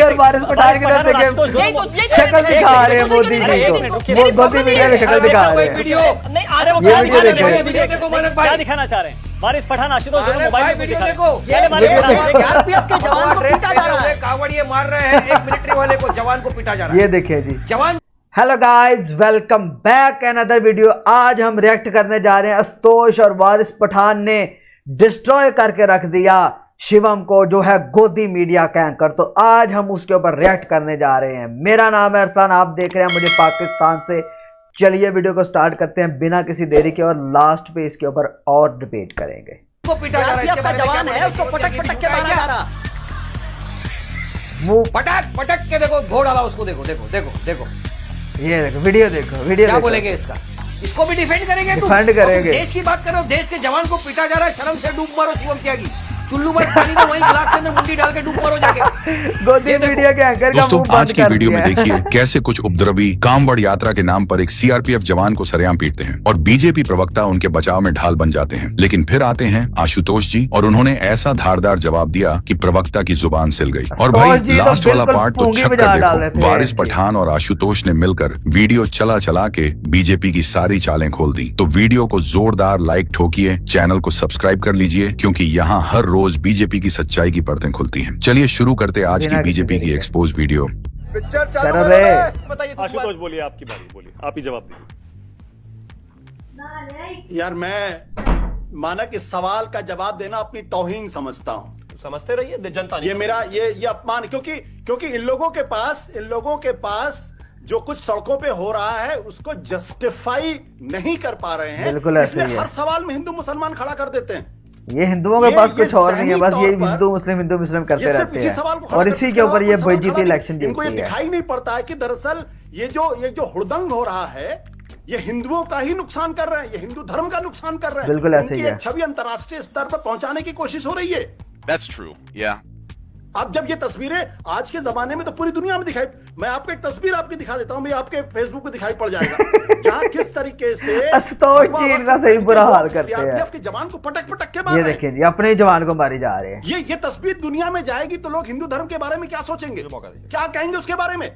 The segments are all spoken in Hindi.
और वारिस पठान की तरफ देखिए, शक्ल दिखा रहे हैं मोदी जी को, मोदी मीडिया में शक्ल दिखा रहे हैं। ये वीडियो देखो, क्या दिखाना चाह रहे हैं? वारिस पठान आशुतोष दोनों मोबाइल में वीडियो दिखा रहे देखो, हैं। कावड़िए मार रहे हैं एक मिलिट्री वाले को, जवान को पीटा जा रहा है। ये देखिए जी। जवान hello guys, welcome back another video. आज हम रिएक्ट करने जा रहे हैं। आशुतोष और वारिस पठान ने डिस्ट्रॉय करके रख दिया शिवम को, जो है गोदी मीडिया का एंकर। तो आज हम उसके ऊपर रिएक्ट करने जा रहे हैं। मेरा नाम है अरसान, आप देख रहे हैं मुझे पाकिस्तान से। चलिए वीडियो को स्टार्ट करते हैं बिना किसी देरी के, और लास्ट पे इसके ऊपर और डिबेट करेंगे। को पीटा जा रहा है, इसके बारे में जवान है, उसको पटक पटक के मारा जा रहा। मुंह पटक पटक के देखो, धो डाला उसको। देखो देखो देखो देखो, ये देखो, वीडियो देखो, वीडियो क्या देखो। बोलेंगे इसका? इसको भी डिफेंड करेंगे? डिफेंड करेंगे। देश की बात करो, देश के जवान को पीटा जा रहा है, शर्म से डूब मारो शिवम त्यागी। चुल्लू में पानी में वहीं गिलास के अंदर मुंडी डाल के डूब मारो जाके। गोदी मीडिया के एंकर का दोस्तों, मुंह आज बंद की कर वीडियो में दिया है। देखिए कैसे कुछ उपद्रवी कामवड़ यात्रा के नाम पर एक सीआरपीएफ जवान को सरेआम पीटते हैं और बीजेपी प्रवक्ता उनके बचाव में ढाल बन जाते हैं। लेकिन फिर आते हैं आशुतोष जी और उन्होंने ऐसा धारदार जवाब दिया कि प्रवक्ता की जुबान सिल गई। और भाई आशुतोष जी तो लास्ट वाला बिल्कुल पार्ट तो पूंगी छक्कर बजा डाल देखो। देते हैं। वारिस पठान और आशुतोष ने मिलकर वीडियो चला चला के बीजेपी की सारी चालें खोल दी। तो वीडियो को जोरदार लाइक ठोकिए, चैनल को सब्सक्राइब कर लीजिए, क्योंकि यहाँ हर रोज बीजेपी की सच्चाई की परतें खुलती हैं। चलिए शुरू करते आज की बीजेपी की एक्सपोज वीडियो। करो रे। बताइए आशुतोष, बोलिए, आपकी बारी, बोलिए, आप ही जवाब दीजिए। यार मैं माना कि सवाल का जवाब देना अपनी तौहीन समझता हूं। समझते रहिए, जनता ये मेरा ये अपमान, क्योंकि इन लोगों के पास जो कुछ सड़कों पे हो रहा है उसको जस्टिफाई नहीं कर पा रहे हैं। बिल्कुल ऐसे इसलिए ही है। हर सवाल में हिंदू मुसलमान खड़ा कर देते हैं। ये हिंदुओं के पास कुछ और नहीं है, बस ये ज़हनी हिंदू मुस्लिम करते ये सिर्फ रहते इसी सवाल को हैं, खड़ा और करके इसी के ऊपर ये सवाल बीजेपी खड़ा इलेक्शन नहीं- इनको ये जीतती है। दिखाई नहीं पड़ता है कि दरअसल ये जो हुड़दंग हो रहा है ये हिंदुओं का ही नुकसान कर रहे हैं, ये हिंदू धर्म का नुकसान कर रहे हैं। बिल्कुल ऐसे ही उनकी है। एक छवि अंतर्राष्ट्रीय स्तर पर पहुंचाने की कोशिश हो रही है। That's true. Yeah. अब जब ये तस्वीरें आज के जमाने में तो पूरी दुनिया में दिखाई, मैं आपको एक तस्वीर आपकी दिखा देता हूं, मैं आपके फेसबुक पे दिखाई पड़ जाएगा जहां किस तरीके से आशुतोष जी इनका सही बुरा हाल करते हैं। सीआरपीएफ के जवान को पटक पटक के मार ये रहे हैं। देखिए जी, अपने ही जवान को मारे जा रहे हैं। ये तस्वीर दुनिया में जाएगी तो लोग हिंदू धर्म के बारे में क्या सोचेंगे, क्या कहेंगे उसके बारे में?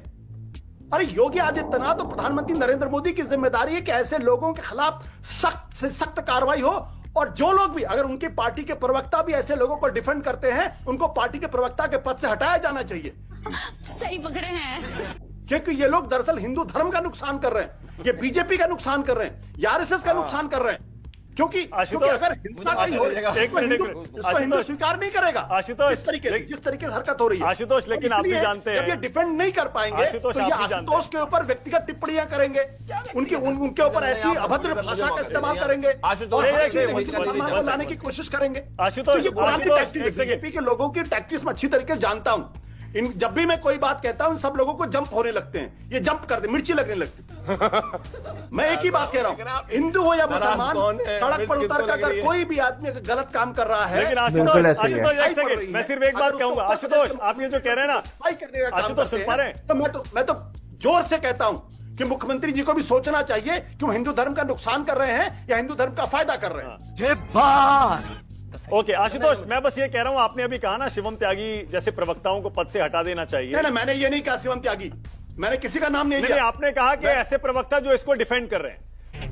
अरे योगी आदित्यनाथ और प्रधानमंत्री नरेंद्र मोदी की जिम्मेदारी है कि ऐसे लोगों के खिलाफ सख्त से सख्त कार्रवाई हो, और जो लोग भी, अगर उनकी पार्टी के प्रवक्ता भी ऐसे लोगों को डिफेंड करते हैं, उनको पार्टी के प्रवक्ता के पद से हटाया जाना चाहिए। सही पकड़े हैं, क्योंकि ये लोग दरअसल हिंदू धर्म का नुकसान कर रहे हैं, ये बीजेपी का नुकसान कर रहे हैं, ये आरएसएस का नुकसान कर रहे हैं। क्योंकि अगर हिंसा कहीं हो इसको हिंदू स्वीकार नहीं करेगा। आशुतोष, जिस तरीके से हरकत हो रही है आशुतोष, लेकिन आप भी इसलिए जानते हैं, जब ये डिफेंड नहीं कर पाएंगे आशुतोष, तो ये आप भी जानते हैं। आशुतोष के ऊपर व्यक्तिगत टिप्पणियां करेंगे, उनके ऊपर ऐसी अभद्र भाषा का इस्तेमाल करेंगे और मुसलमान को लाने की कोशिश करेंगे। आशुतोष, तो ये पुरानी आशुतोष, टैक्टिस एक सेकंड। बीजेपी के लोगों की टैक्टिस में अच्छी तरीके से जानता हूं। जब भी मैं कोई बात कहता हूं, सब लोगों को जंप होने लगते हैं, ये जंप करते, मिर्ची लगने लगती। मैं एक ही बात कह रहा हूं, हिंदू हो या मुसलमान, सड़क पर उतर कर अगर कोई भी आदमी गलत काम कर रहा है, लेकिन बिल्कुल ऐसे ही है। आशुतोष, एक सेकंड, मैं सिर्फ एक बात कहूंगा। आशुतोष, आप ये जो कह रहे हैं ना, आशुतोष सुन पा रहे हैं? तो मैं तो जोर से कहता हूं कि मुख्यमंत्री जी को भी सोचना चाहिए कि वो हिंदू धर्म का नुकसान कर रहे हैं या हिंदू धर्म का फायदा कर रहे हैं। ओके आशुतोष, मैं बस ये कह रहा हूं, आपने अभी कहा ना शिवम त्यागी जैसे प्रवक्ताओं को पद से हटा देना चाहिए। नहीं, मैंने ये नहीं कहा शिवम त्यागी, मैंने किसी का नाम नहीं नहीं, लिया। आपने कहा कि ऐसे प्रवक्ता जो इसको डिफेंड कर रहे हैं।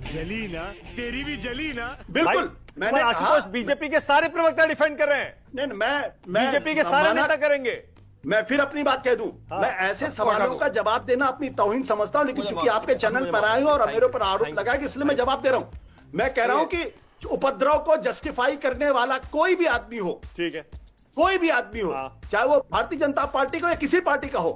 जली ना, तेरी भी जली ना। बिल्कुल, मैंने कहा, आशुतोष, बीजेपी के सारे प्रवक्ता डिफेंड कर रहे हैं। नहीं, मैं बीजेपी के सारे नेता करेंगे। मैं फिर अपनी बात कह दूं, मैं ऐसे सवालों का जवाब देना अपनी तौहीन समझता हूं, लेकिन चूंकि आपके चैनल पर आए हो और मेरे ऊपर आरोप लगाया कि इसलिए मैं जवाब दे रहा हूं। मैं कह रहा हूं कि उपद्रव को जस्टिफाई करने वाला कोई भी आदमी हो, ठीक है, कोई भी आदमी हो, चाहे वो भारतीय जनता पार्टी को या किसी पार्टी का हो,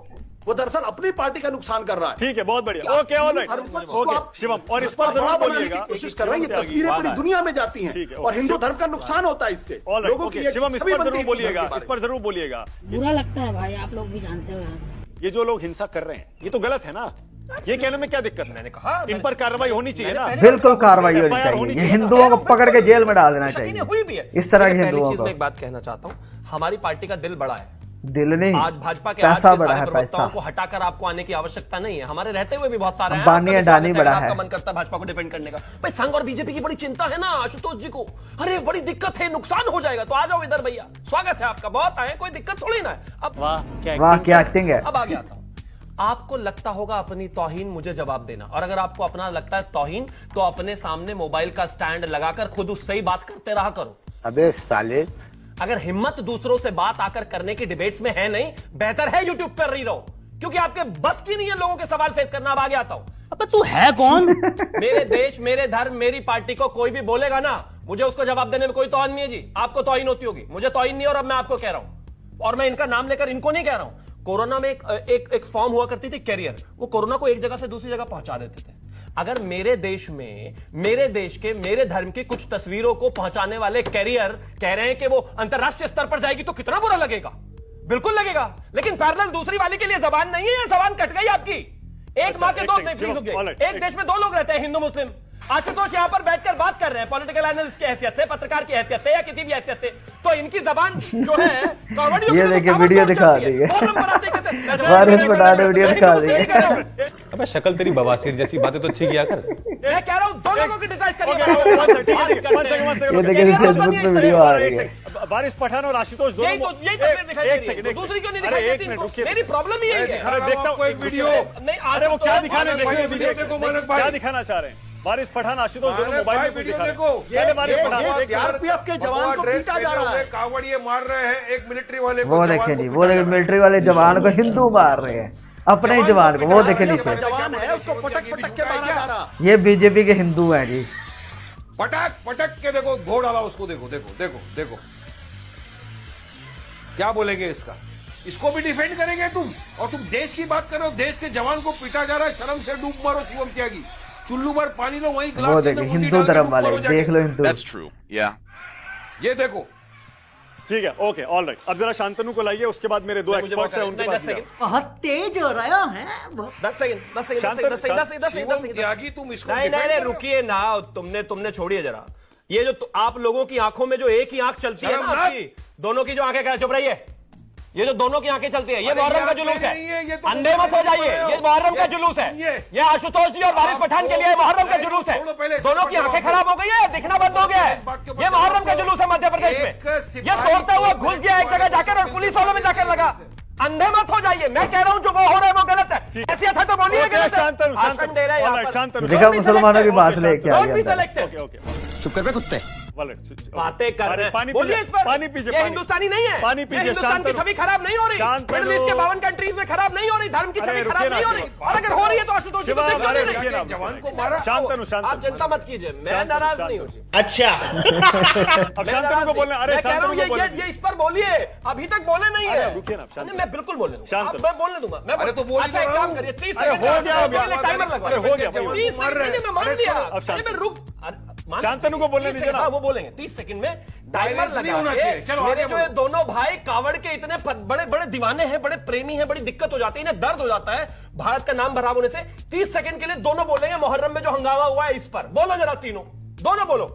वो दरअसल अपनी पार्टी का नुकसान कर रहा है। ठीक है, बहुत बढ़िया। ओके, ऑलराइट, ओके शिवम, और इस पर जरूर बोलिएगा। कोशिश कर रहे हैं, ये तस्वीरें पूरी दुनिया में जाती हैं और हिंदू धर्म का नुकसान होता है इससे। लोगों की शिवम, इस पर जरूर बोलिएगा, इस पर जरूर बोलिएगा। बुरा लगता है भाई, आप लोग भी जानते हो ये जो लोग हिंसा कर रहे हैं, ये तो गलत है ना। ये कहने में क्या दिक्कत? मैंने कहा इन पर कार्रवाई होनी चाहिए ना। बिल्कुल कार्रवाई होनी चाहिए, ये हिंदुओं को पकड़ के जेल में डाल देना चाहिए। हुई भी है। इस तरह के पहली हिंदुओं चीज को मैं एक बात कहना चाहता हूं, हमारी पार्टी का दिल बड़ा है, दिल नहीं, आज भाजपा के पैसा आज के बड़ा सारे है, प्रवक्ताओं पैसा। को हटाकर आपको आने की आवश्यकता नहीं है। हमारे रहते हुए भी बहुत सारे हैं। अंबानी आपका भी अडानी स्वागत है, बड़ा आपका है। मन करता है भाजपा को डिफेंड करने का। भाई संघ और बीजेपी की बड़ी चिंता है ना आशुतोष जी को, अरे बड़ी दिक्कत है, नुकसान हो जाएगा, तो आ जाओ इधर भैया, स्वागत है आपका, बहुत आए, कोई दिक्कत थोड़ी ना है। अब वाह क्या एक्टिंग है। अब आगे आता हूं। आपको लगता होगा अपनी तौहीन मुझे जवाब देना, और अगर आपको अपना लगता है तौहीन तो अपने सामने मोबाइल का स्टैंड लगाकर खुद उससे ही बात करते रहा करो। अबे साले, अगर हिम्मत दूसरों से बात आकर करने की डिबेट्स में है नहीं, बेहतर है यूट्यूब पर रही रहो, क्योंकि आपके बस की नहीं है लोगों के सवाल फेस करना। अब आगे आता हूं। अबे तू है कौन? मेरे देश, मेरे धर्म, मेरी पार्टी को कोई भी बोलेगा ना, मुझे उसको जवाब देने में कोई तौहीन नहीं है जी। आपको तौहीन होती होगी, मुझे तौहीन नहीं है, और अब मैं आपको कह रहा हूं, और मैं इनका नाम लेकर इनको नहीं कह रहा हूं। कोरोना में एक फॉर्म हुआ करती थी कैरियर, वो कोरोना को एक जगह से दूसरी जगह पहुंचा देते थे। अगर मेरे देश में मेरे देश के मेरे धर्म की कुछ तस्वीरों को पहुंचाने वाले कैरियर कह रहे हैं कि वो अंतरराष्ट्रीय स्तर पर जाएगी, तो कितना बुरा लगेगा? बिल्कुल लगेगा। लेकिन पैरेलल दूसरी वाली के लिए जबान नहीं है, या जबान कट गई आपकी? एक मां के दो, एक देश में दो लोग रहते हैं, हिंदू मुस्लिम। आशुतोष यहां पर बैठकर बात कर रहे हैं पॉलिटिकल एनालिस्ट की हैसियत से, पत्रकार की हैसियत से, या किसी भी हैसियत से, तो इनकी जबान जो है कावड़ियों ये की देखिए तो वीडियो कावड़ दिखा चलती है। दी है। और हम बनाते कहते हैं, वारिस पठान ने वीडियो दिखा दी है। अबे शक्ल तेरी बवासीर जैसी, बातें तो अच्छी किया कर। मैं कह रहा हूं दो लोगों की डिसाइड Okay, one second, ये देखिए फेसबुक पे वीडियो आ रही है। वारिस पठान और आशुतोष दोनों यही तस्वीर दिखाई एक दे रही है। सेकंड, दूसरी क्यों नहीं अरे दिखाई एक देती मिनट इनको? रुकिए। मेरी प्रॉब्लम ही यही है। अरे देखता हूं एक वीडियो। नहीं, अरे वो क्या आशुतोष, दिखाने, देखिए देखो मानक भाई, क्या दिखाना चाह रहे हैं? वारिस पठान आशुतोष दोनों मानक मोबाइल भाई में कुछ वीडियो दिखा रहे हैं। देखो। पहले वारिस पठान सीआरपीएफ के जवान को पीटा जा रहा है। कावड़िए मार रहे हैं एक मिलिट्री वाले को, वो जवान देखे को नहीं, पीटा वो देखे जा रहा है। मिलिट्री वाले जवान को हिंदू मार रहे हैं, अपने ही जवान को। वो देखे नीचे, जवान है उसको पटक पटक के मारा जा रहा। ये बीजेपी के हिंदू हैं जी। पटक पटक के देखो, घोड़ डाला उसको, देखो देखो देखो देखो, क्या बोलेंगे इसका? इसको भी डिफेंड करेंगे तुम? और तुम देश की बात कर रहे हो, देश के जवान को पीटा जा रहा है, शर्म से डूब मरो शिवम त्यागी। चुल्लू भर पानी लो, वहीं वो गिलास के देखे अंदर मुट्ठी हिंदू डाल के धर्म डूब वाले, मरो जाके। देख लो हिंदू। true. Yeah. ये देखो, ठीक है, ओके, ऑल राइट। अब जरा शांतनु को लाइए, उसके बाद मेरे दो मुझे एक्सपर्ट्स हैं, उनके पास जाओ। बहुत तेज हो रहा है। 10 सेकंड शिवम त्यागी तुम इसको नहीं defend नहीं कर रहे हो? रुकिए ना, तुमने छोड़िए जरा। ये जो आप लोगों की आंखों में जो एक ही आंख चलती है ना, शर्म आपकी दोनों की जो आंखें, क्या चुप रहिए, ये जो दोनों की आंखें चलती है, ये अरे मुहर्रम का ये जुलूस आंखें नहीं है, ये है। तो अंधे मत हो जाइए, ये मुहर्रम का जुलूस है। ये आशुतोष जी और वारिस पठान के लिए मुहर्रम का जुलूस है। छोड़ो पहले, दोनों की आंखें खराब हो गई है, दिखना बंद हो गया है। ये मुहर्रम का जुलूस है मध्य प्रदेश में। ये दौड़ता हुआ घुस गया एक जगह जाकर और पुलिस वालों में जाकर लगा। अंधे मत हो जाइए, मैं कह रहा हूं जो वो हो रहा है वो गलत है। ऐसी था तो बोलिए ओके, गलत है। शांतनु, भाषण दे रहे हैं यहाँ पर। शांतनु, देखा मुसलमानों की बात लेके आ Don't be गया। selected। ओके, ओके, चुप कर बे कुत्ते। बातें कर रहे हैं, पानी बोलिए पीजिए, इस पर। पानी पीजिए, ये पानी। हिंदुस्तानी नहीं है, पानी ये पीजिए, हिंदुस्तान की शांतनु। छवि खराब नहीं हो रही, शांतनु। मिडिल ईस्ट के 52 कंट्रीज में खराब नहीं हो रही, धर्म की छवि अरे खराब रुकिए नहीं हो ना, रही। और अगर हो रही है तो आशुतोष जी को शिवा, देख अरे लो। रुकिए ना, जवान को मारा। शांतनु, शांतनु। आप चिंता मत कीजिए, मैं शांतनु, नाराज शांतनु। नहीं हूँ जी। अच्छा अब मैं शांतनु नाराज को नहीं। बोलना, अरे मैं कह रहा शांतनु हूँ, को बोलना। ये इस पर बोलिए, अभी तक बोले नहीं अरे है। रुकिए ना, शांतनु। नहीं, मैं बिल्कुल बोलने दूंगा, शांतनु। मैं बोलने दूंगा। मैं अरे तो बोल ही अच्छा, तो एक रहा काम हूँ। करिए, 30 अरे सेकंड हो गया, हो गया। टाइमर लगवा। अरे हो गया, भाई। 30 मार रहे सेकंड हैं। में मान अरे लिया। अब शांतनु। अरे मैं रुक, मान शांतनु को बोलने दीजिए ना। हाँ, वो बोलेंगे 30 सेकंड में टाइमर Violence नहीं लगा होना के। चाहिए। चलो, मेरे आगे जो ये बढ़ो। दोनों भाई कावड़ के इतने बड़े बड़े दीवाने हैं, बड़े प्रेमी हैं, बड़ी दिक्कत हो जाती है, इन्हें दर्द हो जाता है भारत का नाम खराब होने से। 30 सेकंड के लिए दोनों बोलेंगे मुहर्रम में जो हंगामा हुआ है इस पर। बोलो जरा तीनों, दोनों बोलो।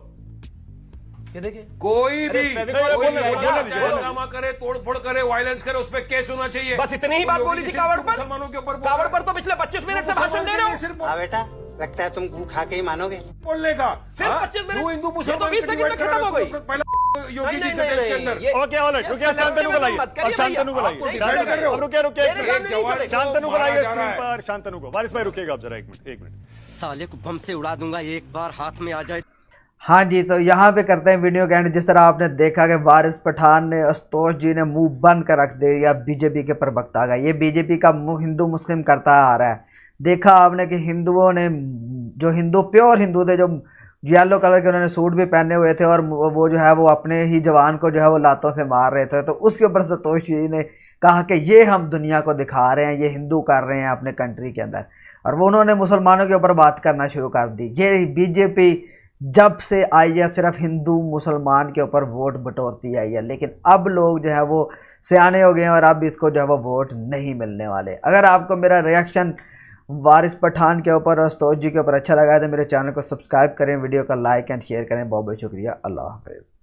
ये देखिए, कोई अरे भी फेविकोल कोई बोलने भी दीजिए, चाहे बोलो। हंगामा करे, तोड़फोड़ करे, वायलेंस करे, उस पे केस होना चाहिए। बस इतनी ही बात योगी बोली थी सिर्फ कावड़ पर। मुसलमानों के ऊपर कावड़ पर तो पिछले 25 मिनट से भाषण दे रहे हो। सिर्फ हाँ बेटा, लगता है तुम गू खा के ही मानोगे। बोलने का सिर्फ हाँ? 25 मिनट? दो हिंदू ये तो मुसलमान 20 सेकंड में खत्म हो गई। पहला योगी नहीं, जी नहीं, के देश के नहीं, अंदर ये- ओके, ऑल राइट, रुकिए, अब शांतनु को लाइए। मत करिए अब शांतनु को भैया, लाइए। आप नहीं शांतनु कर रहे हो। अब रुकिए, रुकिए, मेरे सामने नहीं चलेगा। शांतनु को मारा लाइए जा स्क्रीन रहा है। पर। शांतनु को, वारिस भाई रुकिएगा आप जरा, एक मिनट। साले को बम से उड़ा दूंगा, एक बार हाथ में आ जाए। हाँ जी, तो यहाँ पे करते हैं वीडियो के एंड। जिस तरह आपने देखा कि वारिस पठान ने, आशुतोष जी ने मुंह बंद कर रख दिया बीजेपी के प्रवक्ता का। ये बीजेपी का मुंह हिंदू मुस्लिम करता आ रहा है। देखा आपने कि हिंदुओं ने, जो हिंदू प्योर हिंदू थे, जो येलो कलर के उन्होंने सूट भी पहने हुए थे, और वो जो है वो अपने ही जवान को जो है वो लातों से मार रहे थे। तो उसके ऊपर आशुतोष जी ने कहा कि ये हम दुनिया को दिखा रहे हैं, ये हिंदू कर रहे हैं अपने कंट्री के अंदर। और वो उन्होंने मुसलमानों के ऊपर बात करना शुरू कर दी। ये बीजेपी जब से आई है सिर्फ हिंदू मुसलमान के ऊपर वोट बटोरती आई है, लेकिन अब लोग जो है वो सियाने हो गए हैं और अब इसको जो है वो वोट नहीं मिलने वाले। अगर आपको मेरा रिएक्शन वारिस पठान के ऊपर और आशुतोष जी के ऊपर अच्छा लगा है तो मेरे चैनल को सब्सक्राइब करें, वीडियो का लाइक एंड शेयर करें। बहुत बहुत शुक्रिया। अल्लाह हाफिज़।